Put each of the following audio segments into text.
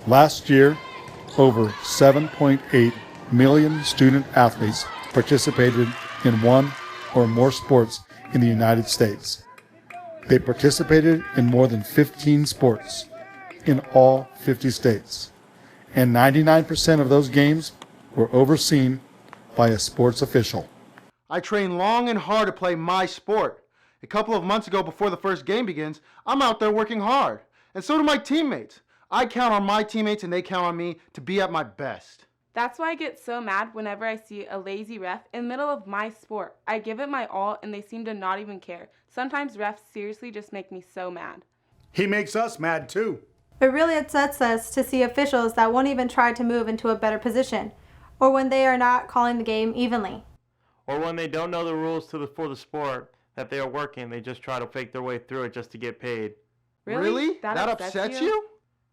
Last year, over 7.8 million student athletes participated in one or more sports in the United States. They participated in more than 15 sports in all 50 states, and 99% of those games were overseen by a sports official. I train long and hard to play my sport. A couple of months ago, before the first game begins, I'm out there working hard. And so do my teammates. I count on my teammates and they count on me to be at my best. That's why I get so mad whenever I see a lazy ref in the middle of my sport. I give it my all and they seem to not even care. Sometimes refs seriously just make me so mad. He makes us mad too. It really upsets us to see officials that won't even try to move into a better position, or when they are not calling the game evenly. Or when they don't know the rules for the sport that they are working, they just try to fake their way through it just to get paid. Really? That upsets you?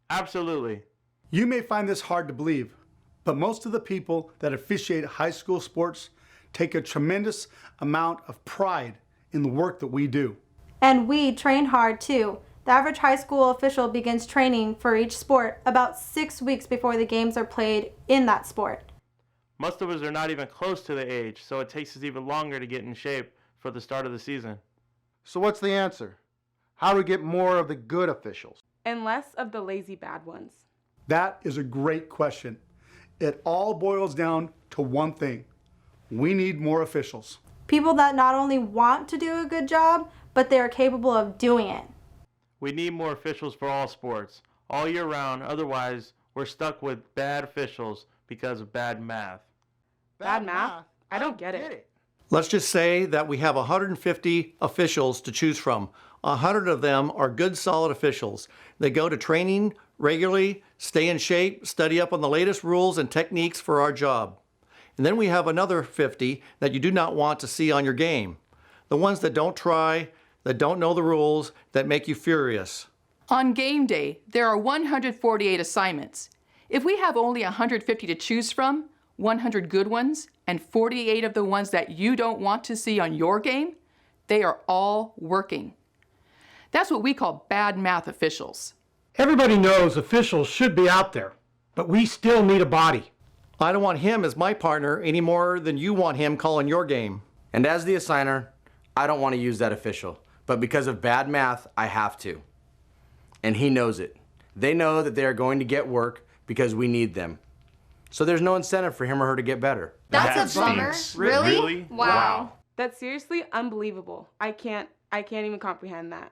Absolutely. You may find this hard to believe, but most of the people that officiate high school sports take a tremendous amount of pride in the work that we do. And we train hard too. The average high school official begins training for each sport about 6 weeks before the games are played in that sport. Most of us are not even close to the age, so it takes us even longer to get in shape for the start of the season. So what's the answer? How do we get more of the good officials? And less of the lazy bad ones. That is a great question. It all boils down to one thing. We need more officials. People that not only want to do a good job, but they are capable of doing it. We need more officials for all sports, all year round, otherwise we're stuck with bad officials because of bad math. Bad math? I don't get it. Let's just say that we have 150 officials to choose from. 100 of them are good, solid officials. They go to training regularly, stay in shape, study up on the latest rules and techniques for our job. And then we have another 50 that you do not want to see on your game. The ones that don't try, that don't know the rules, that make you furious. On game day, there are 148 assignments. If we have only 150 to choose from, 100 good ones, and 48 of the ones that you don't want to see on your game, they are all working. That's what we call bad math officials. Everybody knows officials should be out there, but we still need a body. I don't want him as my partner any more than you want him calling your game. And as the assigner, I don't want to use that official, but because of bad math, I have to. And he knows it. They know that they are going to get work because we need them. So there's no incentive for him or her to get better. That's a bummer. Really? Wow. That's seriously unbelievable. I can't even comprehend that.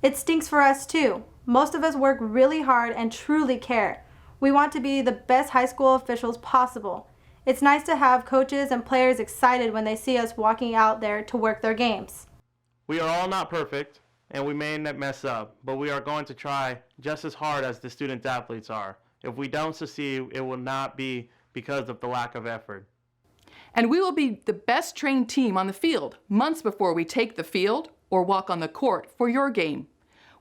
It stinks for us too. Most of us work really hard and truly care. We want to be the best high school officials possible. It's nice to have coaches and players excited when they see us walking out there to work their games. We are all not perfect, and we may mess up, but we are going to try just as hard as the student athletes are. If we don't succeed, it will not be because of the lack of effort. And we will be the best trained team on the field months before we take the field or walk on the court for your game.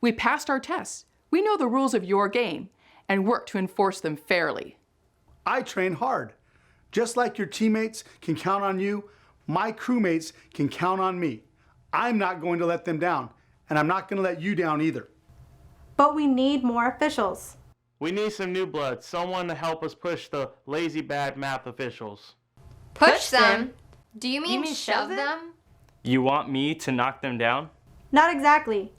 We passed our tests. We know the rules of your game and work to enforce them fairly. I train hard. Just like your teammates can count on you, my crewmates can count on me. I'm not going to let them down, and I'm not going to let you down either. But we need more officials. We need some new blood, someone to help us push the lazy bad math officials. Push them? Do you mean shove them? You want me to knock them down? Not exactly.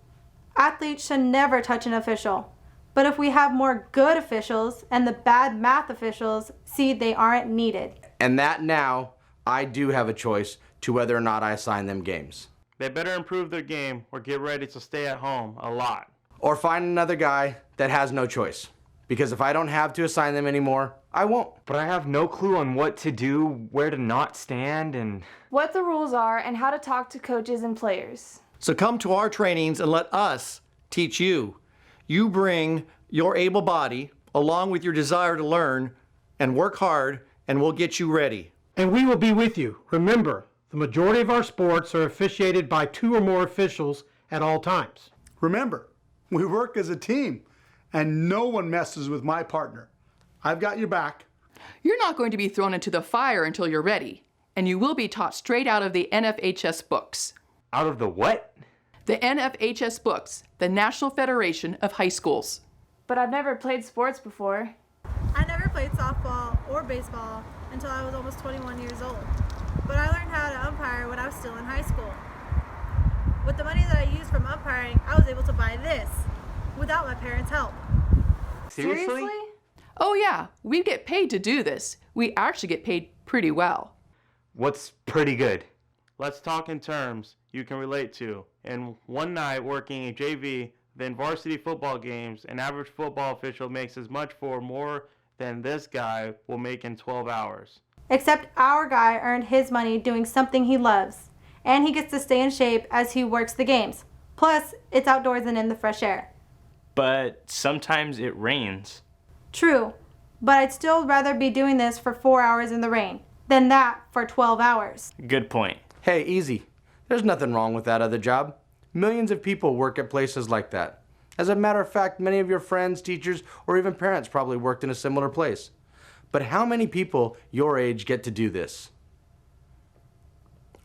Athletes should never touch an official. But if we have more good officials and the bad math officials see they aren't needed. And that now, I do have a choice to whether or not I assign them games. They better improve their game or get ready to stay at home a lot. Or find another guy that has no choice. Because if I don't have to assign them anymore, I won't. But I have no clue on what to do, where to not stand, and what the rules are and how to talk to coaches and players. So come to our trainings and let us teach you. You bring your able body along with your desire to learn and work hard, and we'll get you ready. And we will be with you. Remember, the majority of our sports are officiated by 2 or more officials at all times. Remember, we work as a team, and no one messes with my partner. I've got your back. You're not going to be thrown into the fire until you're ready, and you will be taught straight out of the NFHS books. Out of the what? The NFHS books, the National Federation of High Schools. but I've never played sports before. I never played softball or baseball until I was almost 21 years old, but I learned how to umpire when I was still in high school. With the money that I used from umpiring, I was able to buy this without my parents' help. Seriously? Oh yeah, we get paid to do this. We actually get paid pretty well. What's pretty good? Let's talk in terms you can relate to. In one night working a JV, then varsity football games, an average football official makes as much for more than this guy will make in 12 hours. Except our guy earned his money doing something he loves, and he gets to stay in shape as he works the games. Plus, it's outdoors and in the fresh air. But sometimes it rains. True, but I'd still rather be doing this for 4 hours in the rain than that for 12 hours. Good point. Hey, easy. There's nothing wrong with that other job. Millions of people work at places like that. As a matter of fact, many of your friends, teachers, or even parents probably worked in a similar place. But how many people your age get to do this?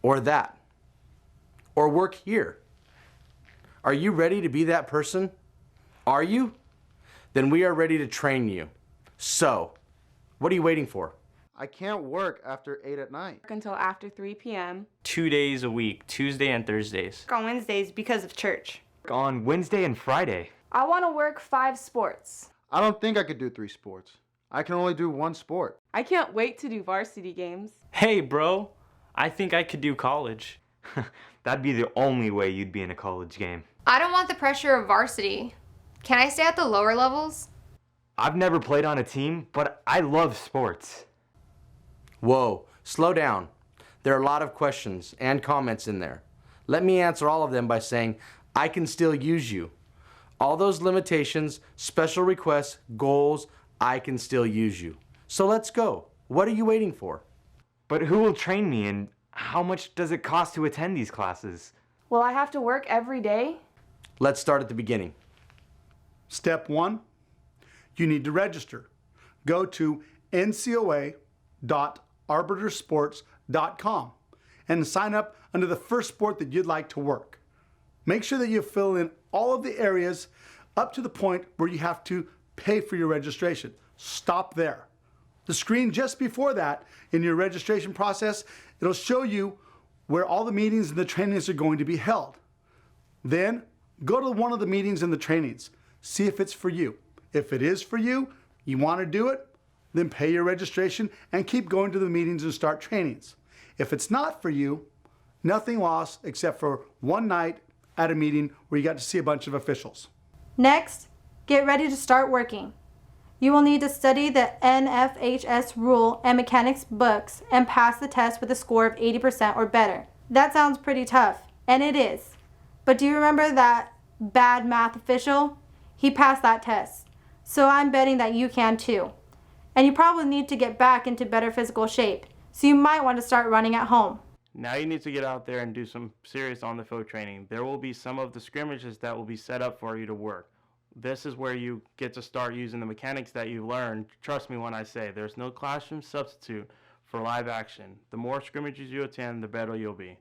Or that? Or work here? Are you ready to be that person? Are you? Then we are ready to train you. So, what are you waiting for? I can't work after 8 at night. Until after 3 p.m. 2 days a week, Tuesday and Thursdays. On Wednesdays because of church. On Wednesday and Friday. I want to work 5 sports. I don't think I could do 3 sports. I can only do 1 sport. I can't wait to do varsity games. Hey, bro. I think I could do college. That'd be the only way you'd be in a college game. I don't want the pressure of varsity. Can I stay at the lower levels? I've never played on a team, but I love sports. Whoa, slow down. There are a lot of questions and comments in there. Let me answer all of them by saying, I can still use you. All those limitations, special requests, goals, I can still use you. So let's go. What are you waiting for? But who will train me, and how much does it cost to attend these classes? Will I have to work every day? Let's start at the beginning. Step 1, you need to register. Go to ncoa.arbitersports.com and sign up under the first sport that you'd like to work. Make sure that you fill in all of the areas up to the point where you have to pay for your registration. Stop there. The screen just before that in your registration process, it'll show you where all the meetings and the trainings are going to be held. Then go to one of the meetings and the trainings. See if it's for you. If it is for you, you want to do it, then pay your registration and keep going to the meetings and start trainings. If it's not for you, nothing lost except for one night at a meeting where you got to see a bunch of officials. Next, get ready to start working. You will need to study the NFHS rule and mechanics books and pass the test with a score of 80% or better. That sounds pretty tough, and it is. But do you remember that bad math official? He passed that test. So I'm betting that you can too. And you probably need to get back into better physical shape, so you might want to start running at home. Now you need to get out there and do some serious on-the-field training. There will be some of the scrimmages that will be set up for you to work. This is where you get to start using the mechanics that you've learned. Trust me when I say there's no classroom substitute for live action. The more scrimmages you attend, the better you'll be.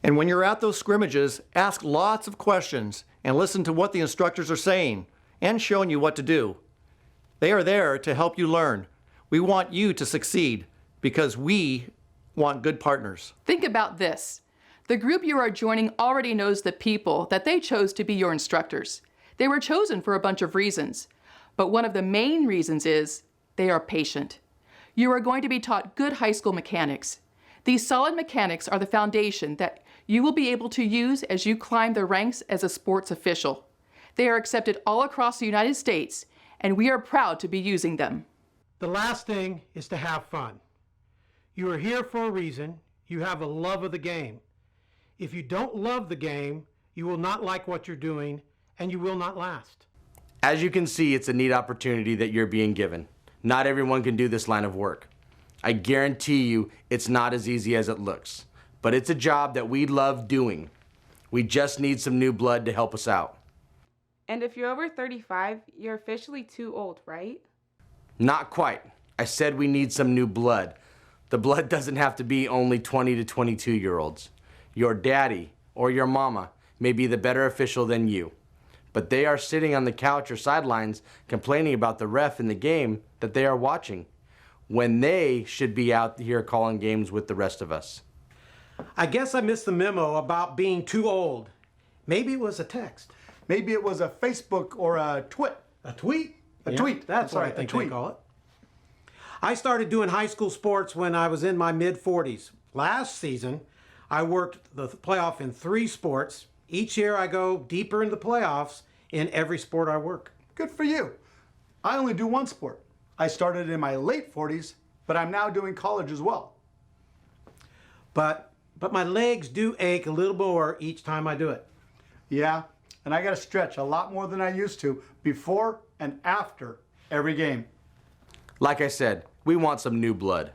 And when you're at those scrimmages, ask lots of questions and listen to what the instructors are saying and showing you what to do. They are there to help you learn. We want you to succeed because we want good partners. Think about this. The group you are joining already knows the people that they chose to be your instructors. They were chosen for a bunch of reasons, but one of the main reasons is they are patient. You are going to be taught good high school mechanics. These solid mechanics are the foundation that you will be able to use as you climb the ranks as a sports official. They are accepted all across the United States, and we are proud to be using them. The last thing is to have fun. You are here for a reason. You have a love of the game. If you don't love the game, you will not like what you're doing, and you will not last. As you can see, it's a neat opportunity that you're being given. Not everyone can do this line of work. I guarantee you it's not as easy as it looks, but it's a job that we love doing. We just need some new blood to help us out. And if you're over 35, you're officially too old, right? Not quite. I said we need some new blood. The blood doesn't have to be only 20 to 22-year-olds. Your daddy or your mama may be the better official than you. but they are sitting on the couch or sidelines complaining about the ref in the game that they are watching, when they should be out here calling games with the rest of us. I guess I missed the memo about being too old. Maybe it was a text. Maybe it was a Facebook or a twit. A tweet? A tweet. That's what I think they call it. I started doing high school sports when I was in my mid-40s. Last season, I worked the playoff in 3 sports. Each year I go deeper into the playoffs in every sport I work. Good for you. I only do one sport. I started in my late 40s, but I'm now doing college as well. But my legs do ache a little more each time I do it. Yeah, and I got to stretch a lot more than I used to before and after every game. Like I said, we want some new blood.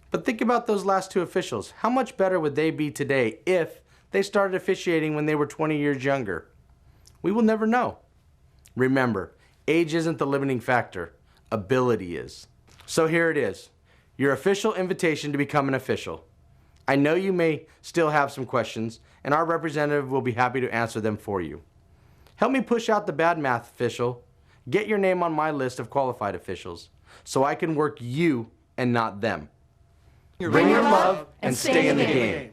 But think about those last 2 officials. How much better would they be today if they started officiating when they were 20 years younger? We will never know. Remember, age isn't the limiting factor. Ability is. So here it is, your official invitation to become an official. I know you may still have some questions, and our representative will be happy to answer them for you. Help me push out the bad math official. Get your name on my list of qualified officials, so I can work you and not them. Bring your love and stay in the game.